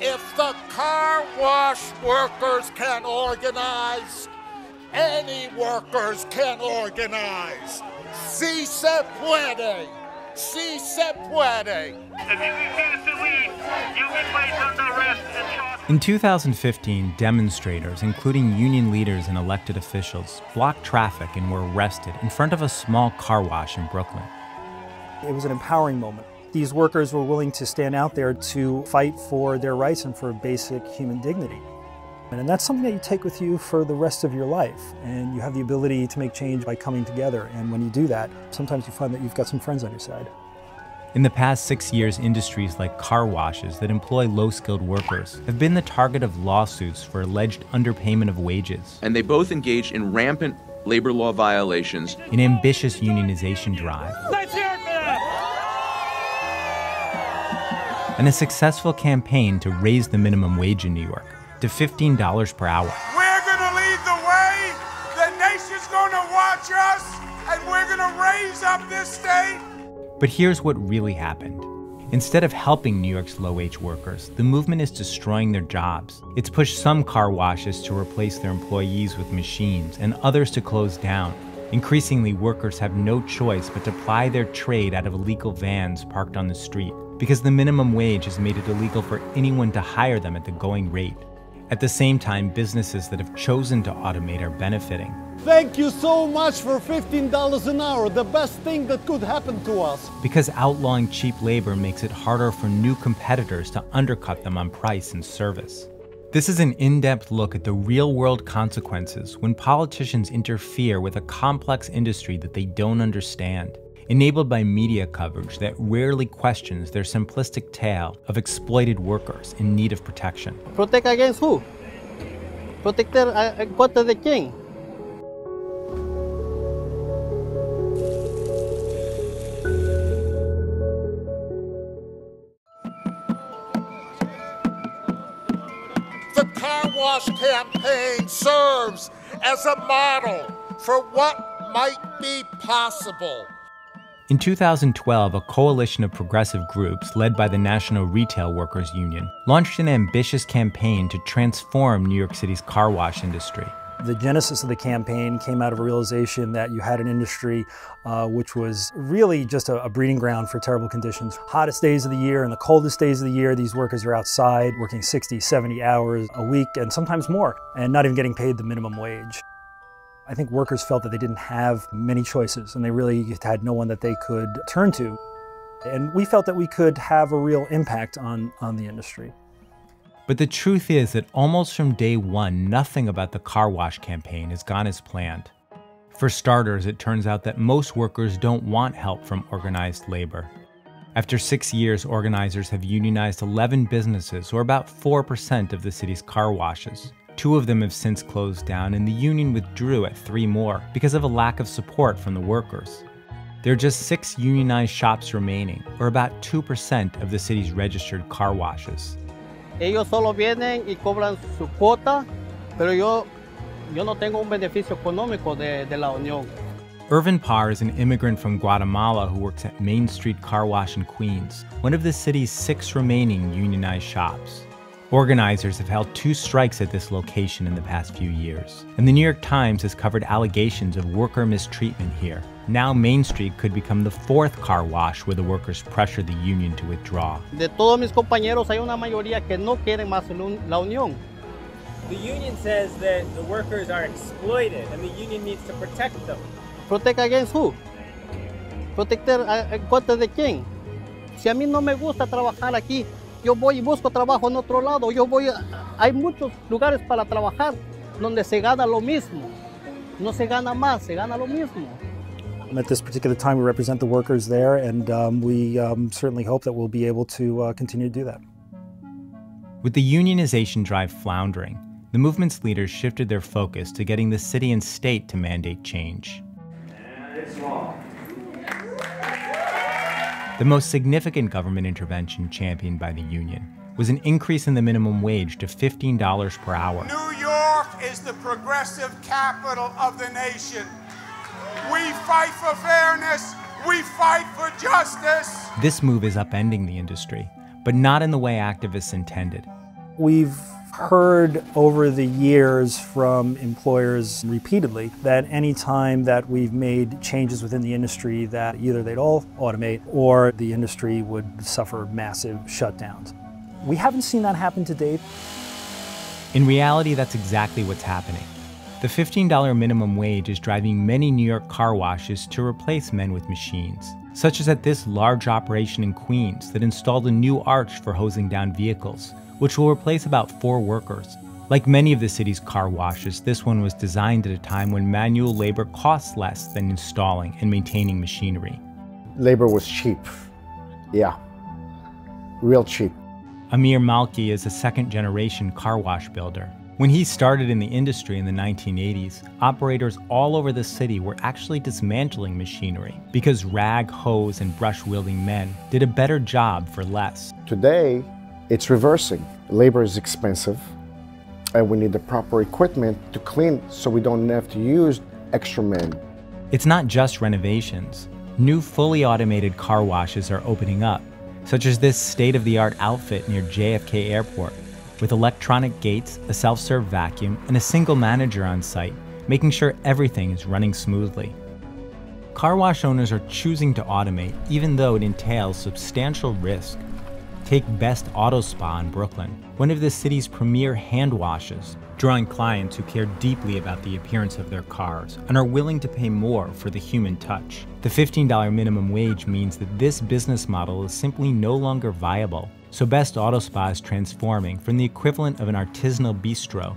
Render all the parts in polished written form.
If the car wash workers can organize, any workers can organize. Si se puede. Si se puede. If you refuse to leave, you'll be placed under arrest and charged. In 2015, demonstrators, including union leaders and elected officials, blocked traffic and were arrested in front of a small car wash in Brooklyn. It was an empowering moment. These workers were willing to stand out there to fight for their rights and for basic human dignity. And that's something that you take with you for the rest of your life. And you have the ability to make change by coming together. And when you do that, sometimes you find that you've got some friends on your side. In the past 6 years, industries like car washes that employ low-skilled workers have been the target of lawsuits for alleged underpayment of wages. And they both engaged in rampant labor law violations. An ambitious unionization drive. Let's hear it for that! And a successful campaign to raise the minimum wage in New York to $15 per hour. We're gonna lead the way, the nation's gonna watch us, and we're gonna raise up this state. But here's what really happened. Instead of helping New York's low-wage workers, the movement is destroying their jobs. It's pushed some car washes to replace their employees with machines and others to close down. Increasingly, workers have no choice but to ply their trade out of illegal vans parked on the street, because the minimum wage has made it illegal for anyone to hire them at the going rate. At the same time, businesses that have chosen to automate are benefiting. Thank you so much for $15 an hour, the best thing that could happen to us. Because outlawing cheap labor makes it harder for new competitors to undercut them on price and service. This is an in-depth look at the real-world consequences when politicians interfere with a complex industry that they don't understand, enabled by media coverage that rarely questions their simplistic tale of exploited workers in need of protection. Protect against who? Protect what the king? The car wash campaign serves as a model for what might be possible. In 2012, a coalition of progressive groups led by the National Retail Workers Union launched an ambitious campaign to transform New York City's car wash industry. The genesis of the campaign came out of a realization that you had an industry which was really just a breeding ground for terrible conditions. Hottest days of the year and the coldest days of the year, these workers are outside working 60, 70 hours a week and sometimes more, and not even getting paid the minimum wage. I think workers felt that they didn't have many choices and they really had no one that they could turn to. And we felt that we could have a real impact on the industry. But the truth is that almost from day one, nothing about the car wash campaign has gone as planned. For starters, it turns out that most workers don't want help from organized labor. After 6 years, organizers have unionized 11 businesses, or about 4% of the city's car washes. 2 of them have since closed down, and the union withdrew at 3 more because of a lack of support from the workers. There are just 6 unionized shops remaining, or about 2% of the city's registered car washes. Ellos solo vienen y cobran su cuota, pero yo no tengo un beneficio económico de la unión. Irvin Parr is an immigrant from Guatemala who works at Main Street Car Wash in Queens, one of the city's 6 remaining unionized shops. Organizers have held 2 strikes at this location in the past few years, and the New York Times has covered allegations of worker mistreatment here. Now Main Street could become the 4th car wash where the workers pressured the union to withdraw. De todos mis compañeros hay una mayoría que no quieren más la unión. The union says that the workers are exploited and the union needs to protect them. Protect against who? Protect contra de quién? Si a mí no me gusta trabajar aquí, yo voy y busco trabajo en otro lado. Hay muchos lugares para trabajar donde se gana lo mismo. No se gana más, se gana lo mismo. At this particular time, we represent the workers there, and we certainly hope that we'll be able to continue to do that. With the unionization drive floundering, the movement's leaders shifted their focus to getting the city and state to mandate change. The most significant government intervention championed by the union was an increase in the minimum wage to $15 per hour. New York is the progressive capital of the nation. We fight for fairness. We fight for justice. This move is upending the industry, but not in the way activists intended. We've heard over the years from employers repeatedly that any time that we've made changes within the industry that either they'd all automate or the industry would suffer massive shutdowns. We haven't seen that happen to date. In reality, that's exactly what's happening. The $15 minimum wage is driving many New York car washes to replace men with machines, such as at this large operation in Queens that installed a new arch for hosing down vehicles, which will replace about 4 workers. Like many of the city's car washes, this one was designed at a time when manual labor costs less than installing and maintaining machinery. Labor was cheap. Yeah, real cheap. Amir Malki is a second-generation car wash builder. When he started in the industry in the 1980s, operators all over the city were actually dismantling machinery because rag, hose, and brush-wielding men did a better job for less. Today, it's reversing. Labor is expensive, and we need the proper equipment to clean so we don't have to use extra men. It's not just renovations. New fully automated car washes are opening up, such as this state-of-the-art outfit near JFK Airport, with electronic gates, a self-serve vacuum, and a single manager on site, making sure everything is running smoothly. Car wash owners are choosing to automate, even though it entails substantial risk. Take Best Auto Spa in Brooklyn, one of the city's premier hand washes, drawing clients who care deeply about the appearance of their cars and are willing to pay more for the human touch. The $15 minimum wage means that this business model is simply no longer viable, so Best Auto Spa is transforming from the equivalent of an artisanal bistro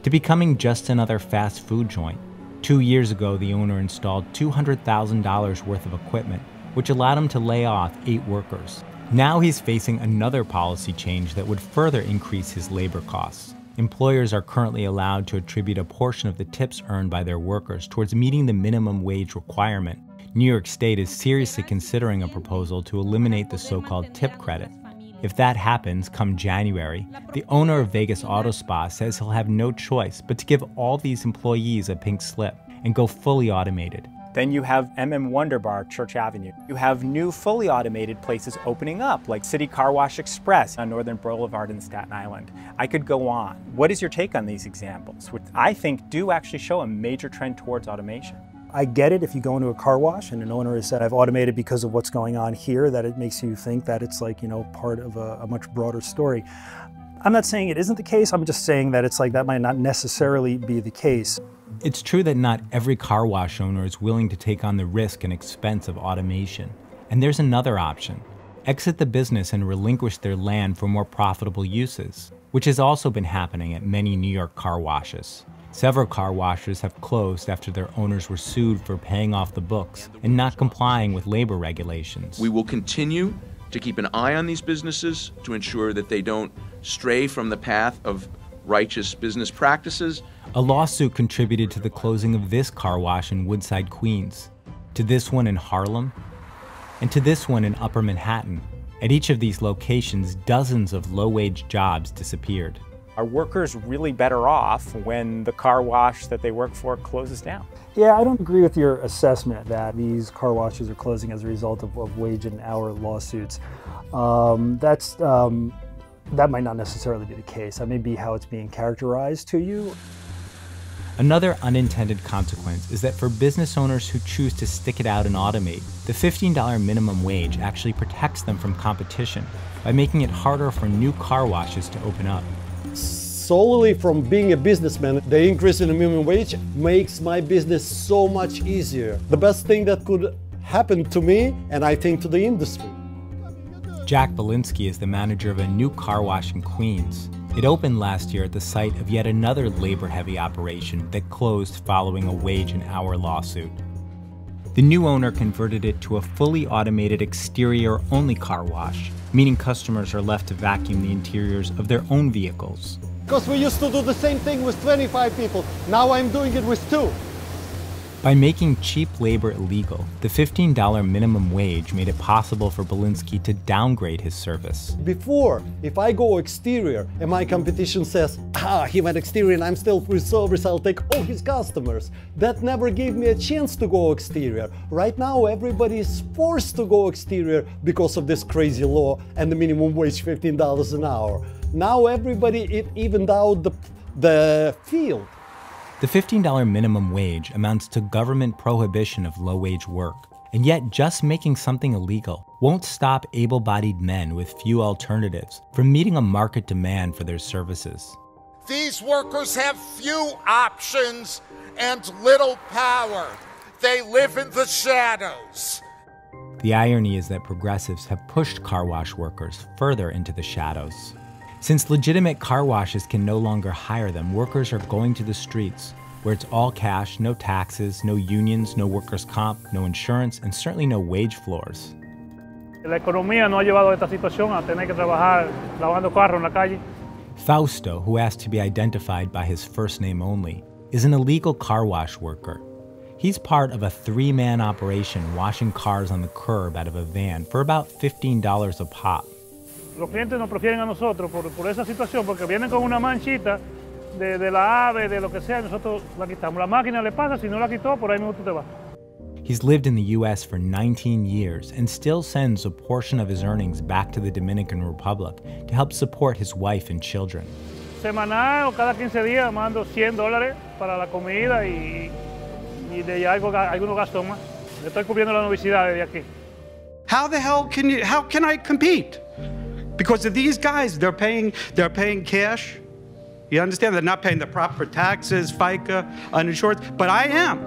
to becoming just another fast food joint. 2 years ago, the owner installed $200,000 worth of equipment, which allowed him to lay off 8 workers. Now he's facing another policy change that would further increase his labor costs. Employers are currently allowed to attribute a portion of the tips earned by their workers towards meeting the minimum wage requirement. New York State is seriously considering a proposal to eliminate the so-called tip credit. If that happens come January, the owner of Vegas Auto Spa says he'll have no choice but to give all these employees a pink slip and go fully automated. Then you have Wonder Bar, Church Avenue. You have new fully automated places opening up, like City Car Wash Express on Northern Boulevard in Staten Island. I could go on. What is your take on these examples, which I think do actually show a major trend towards automation? I get it if you go into a car wash and an owner has said, I've automated because of what's going on here, that it makes you think that it's like, part of a much broader story. I'm not saying it isn't the case, I'm just saying that it's like that might not necessarily be the case. It's true that not every car wash owner is willing to take on the risk and expense of automation. And there's another option. Exit the business and relinquish their land for more profitable uses, which has also been happening at many New York car washes. Several car washes have closed after their owners were sued for paying off the books and not complying with labor regulations. We will continue to keep an eye on these businesses to ensure that they don't stray from the path of righteous business practices. A lawsuit contributed to the closing of this car wash in Woodside, Queens, to this one in Harlem, and to this one in Upper Manhattan. At each of these locations, dozens of low-wage jobs disappeared. Are workers really better off when the car wash that they work for closes down? Yeah, I don't agree with your assessment that these car washes are closing as a result of wage and hour lawsuits. That might not necessarily be the case. That may be how it's being characterized to you. Another unintended consequence is that for business owners who choose to stick it out and automate, the $15 minimum wage actually protects them from competition by making it harder for new car washes to open up. Solely from being a businessman, the increase in the minimum wage makes my business so much easier. The best thing that could happen to me, and I think to the industry. Jack Belinsky is the manager of a new car wash in Queens. It opened last year at the site of yet another labor-heavy operation that closed following a wage and hour lawsuit. The new owner converted it to a fully automated exterior-only car wash, meaning customers are left to vacuum the interiors of their own vehicles. Because we used to do the same thing with 25 people. Now I'm doing it with 2. By making cheap labor illegal, the $15 minimum wage made it possible for Belinsky to downgrade his service. Before, if I go exterior and my competition says, he went exterior and I'm still free service, I'll take all his customers. That never gave me a chance to go exterior. Right now, everybody is forced to go exterior because of this crazy law and the minimum wage $15 an hour. Now everybody, it evened out the field. The $15 minimum wage amounts to government prohibition of low-wage work, and yet just making something illegal won't stop able-bodied men with few alternatives from meeting a market demand for their services. These workers have few options and little power. They live in the shadows. The irony is that progressives have pushed car wash workers further into the shadows. Since legitimate car washes can no longer hire them, workers are going to the streets, where it's all cash, no taxes, no unions, no workers' comp, no insurance, and certainly no wage floors. La economía no ha llevado a esta situación a tener que trabajar lavando carros en la calle. Fausto, who asked to be identified by his first name only, is an illegal car wash worker. He's part of a 3-man operation washing cars on the curb out of a van for about $15 a pop. Los clientes nos prefieren a nosotros por esa situación, porque vienen con una manchita de la ave, de lo que sea, nosotros la quitamos. La máquina le pasa, si no la quitó, por ahí mismo tú te vas. He's lived in the U.S. for 19 years and still sends a portion of his earnings back to the Dominican Republic to help support his wife and children. Semanal o cada 15 días mando $100 para la comida y de algunos gastos más. Le estoy cubriendo la universidad de aquí. How the hell how can I compete? Because of these guys, they're paying cash. You understand? They're not paying the proper taxes, FICA, uninsured, but I am.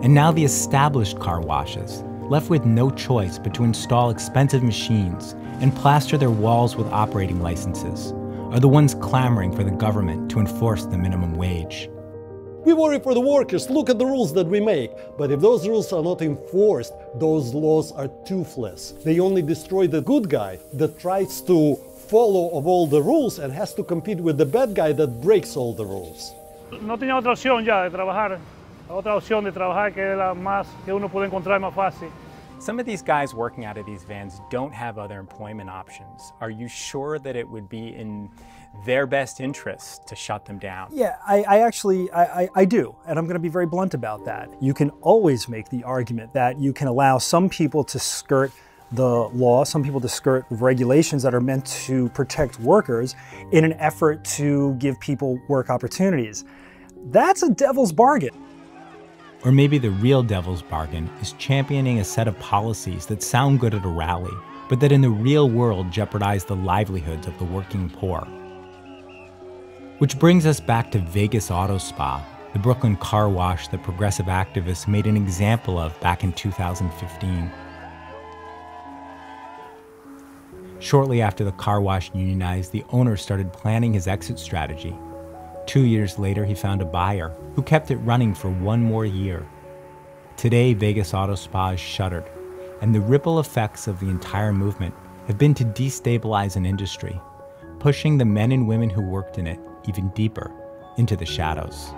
And now the established car washes, left with no choice but to install expensive machines and plaster their walls with operating licenses, are the ones clamoring for the government to enforce the minimum wage. We worry for the workers, look at the rules that we make. But if those rules are not enforced, those laws are toothless. They only destroy the good guy that tries to follow of all the rules and has to compete with the bad guy that breaks all the rules. No tenía otra opción ya de trabajar. Otra opción de trabajar que es la más que uno puede encontrar más fácil. Some of these guys working out of these vans don't have other employment options. Are you sure that it would be in their best interest to shut them down? Yeah, I do, and I'm going to be very blunt about that. You can always make the argument that you can allow some people to skirt the law, some people to skirt regulations that are meant to protect workers in an effort to give people work opportunities. That's a devil's bargain. Or maybe the real devil's bargain is championing a set of policies that sound good at a rally, but that in the real world jeopardize the livelihoods of the working poor. Which brings us back to Vegas Auto Spa, the Brooklyn car wash that progressive activists made an example of back in 2015. Shortly after the car wash unionized, the owner started planning his exit strategy. 2 years later, he found a buyer who kept it running for 1 more year. Today, Vegas Auto Spa is shuttered, and the ripple effects of the entire movement have been to destabilize an industry, pushing the men and women who worked in it even deeper into the shadows.